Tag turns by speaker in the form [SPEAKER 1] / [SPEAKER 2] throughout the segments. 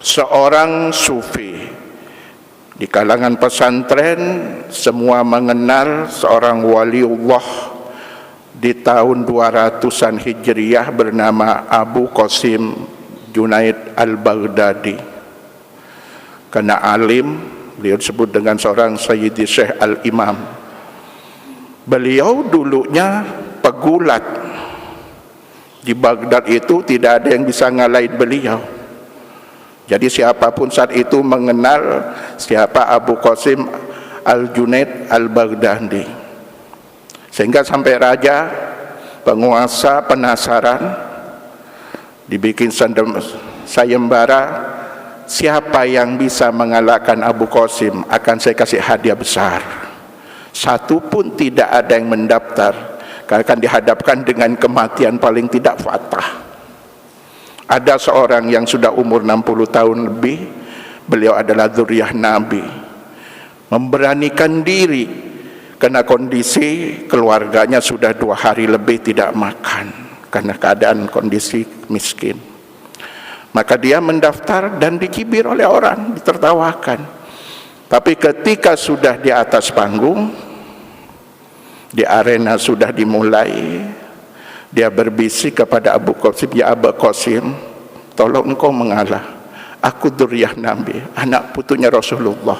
[SPEAKER 1] seorang sufi. Di kalangan pesantren semua mengenal seorang waliullah di tahun 200-an Hijriah bernama Abu Qasim Junaid al-Baghdadi. Karena alim, beliau disebut dengan seorang Sayyidi Syekh al-Imam. Beliau dulunya pegulat. Di Baghdad itu tidak ada yang bisa ngalahin beliau. Jadi siapapun saat itu mengenal siapa Abu Qasim al-Junaid al-Baghdadi. Sehingga sampai raja, penguasa penasaran, dibikin sayembara, siapa yang bisa mengalahkan Abu Qasim akan saya kasih hadiah besar. Satu pun tidak ada yang mendaftar, akan dihadapkan dengan kematian paling tidak fathah. Ada seorang yang sudah umur 60 tahun lebih, beliau adalah dzurriyyah Nabi, memberanikan diri karena kondisi keluarganya sudah 2 hari lebih tidak makan karena keadaan kondisi miskin. Maka dia mendaftar dan dicibir oleh orang, ditertawakan. Tapi ketika sudah di atas panggung, di arena sudah dimulai, dia berbisik kepada Abu Qasim, ya Abu Qasim, tolong engkau mengalah. Aku dzurriyyah Nabi, anak putunya Rasulullah.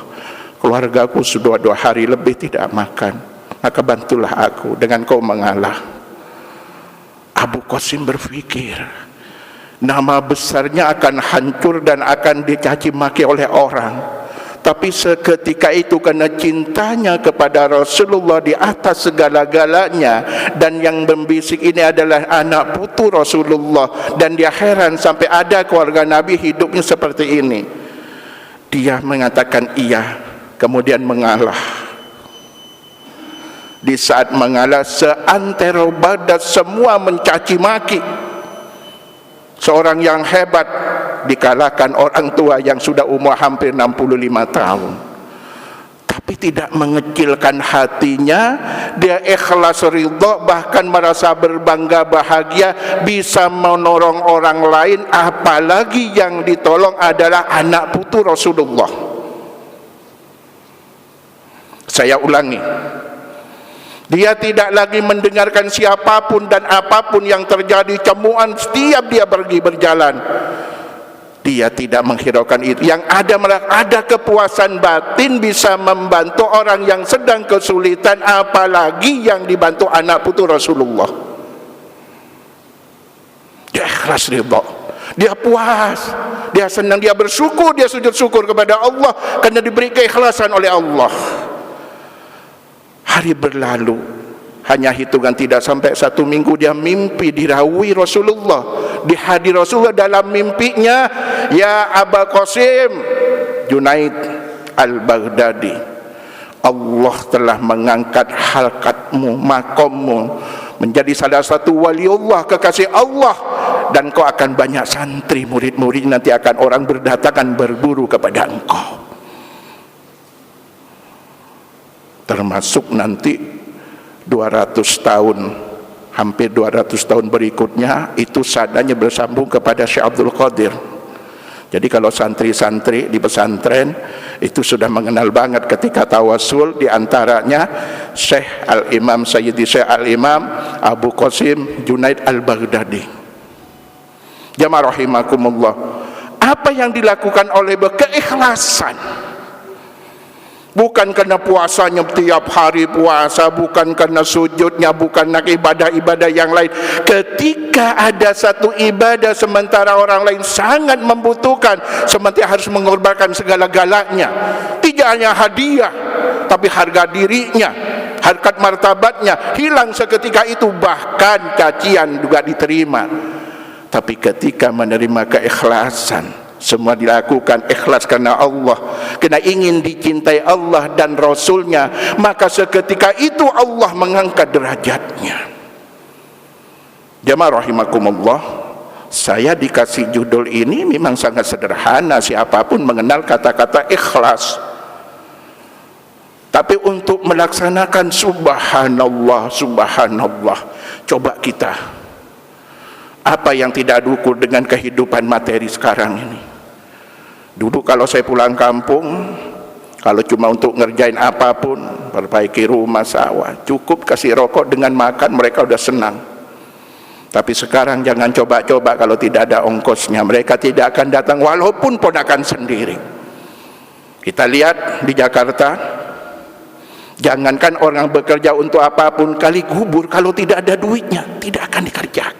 [SPEAKER 1] Keluargaku sudah 2 hari lebih tidak makan. Maka bantulah aku dengan kau mengalah. Abu Qasim berpikir, nama besarnya akan hancur dan akan dicaci maki oleh orang. Tapi seketika itu karena cintanya kepada Rasulullah di atas segala-galanya, dan yang membisik ini adalah anak putu Rasulullah, dan dia heran sampai ada keluarga Nabi hidupnya seperti ini. Dia mengatakan iya, kemudian mengalah. Di saat mengalah, seantero Baghdad semua mencaci maki. Seorang yang hebat dikalahkan orang tua yang sudah umur hampir 65 tahun. Tapi tidak mengecilkan hatinya, dia ikhlas ridha, bahkan merasa berbangga bahagia bisa menolong orang lain, apalagi yang ditolong adalah anak putu Rasulullah. Saya ulangi, dia tidak lagi mendengarkan siapapun dan apapun yang terjadi, cemuan setiap dia pergi berjalan. Dia tidak menghiraukan itu. Yang ada malah ada kepuasan batin bisa membantu orang yang sedang kesulitan, apalagi yang dibantu anak putu Rasulullah. Dia ikhlas ridha, dia puas, dia senang, dia bersyukur, dia sujud syukur kepada Allah karena diberi keikhlasan oleh Allah. Hari berlalu, hanya hitungan tidak sampai 1 minggu dia mimpi dirawi Rasulullah. Di hadir Rasulullah dalam mimpinya, ya Abu Qasim Junaid al-Baghdadi, Allah telah mengangkat halqatmu, makommu menjadi salah satu waliullah, kekasih Allah, dan kau akan banyak santri, murid-murid nanti akan orang berdatangan berburu kepada engkau. Termasuk nanti 200 tahun, hampir 200 tahun berikutnya, itu sadanya bersambung kepada Syekh Abdul Qadir. Jadi kalau santri-santri di pesantren itu sudah mengenal banget ketika tawasul, diantaranya Syekh Al-Imam Sayyidi Syekh Al-Imam Abu Qasim Junaid al-Baghdadi. Jamaah rahimakumullah, apa yang dilakukan oleh keikhlasan. Bukan karena puasanya tiap hari puasa, bukan karena sujudnya, bukan karena ibadah-ibadah yang lain. Ketika ada satu ibadah sementara orang lain sangat membutuhkan, sementara harus mengorbankan segala-galanya. Tidak hanya hadiah, tapi harga dirinya, harkat martabatnya hilang seketika itu, bahkan cacian juga diterima. Tapi ketika menerima keikhlasan, semua dilakukan ikhlas karena Allah, karena ingin dicintai Allah dan Rasulnya, maka seketika itu Allah mengangkat derajatnya. Jamaah rahimakumullah, saya dikasih judul ini memang sangat sederhana, siapapun mengenal kata-kata ikhlas. Tapi untuk melaksanakan subhanallah, subhanallah, coba kita, apa yang tidak diukur dengan kehidupan materi sekarang ini? Dulu kalau saya pulang kampung, kalau cuma untuk ngerjain apapun, perbaiki rumah, sawah, cukup kasih rokok dengan makan, mereka udah senang. Tapi sekarang jangan coba-coba kalau tidak ada ongkosnya, mereka tidak akan datang walaupun ponakan sendiri. Kita lihat di Jakarta, jangankan orang bekerja untuk apapun, kali kubur kalau tidak ada duitnya tidak akan dikerjakan.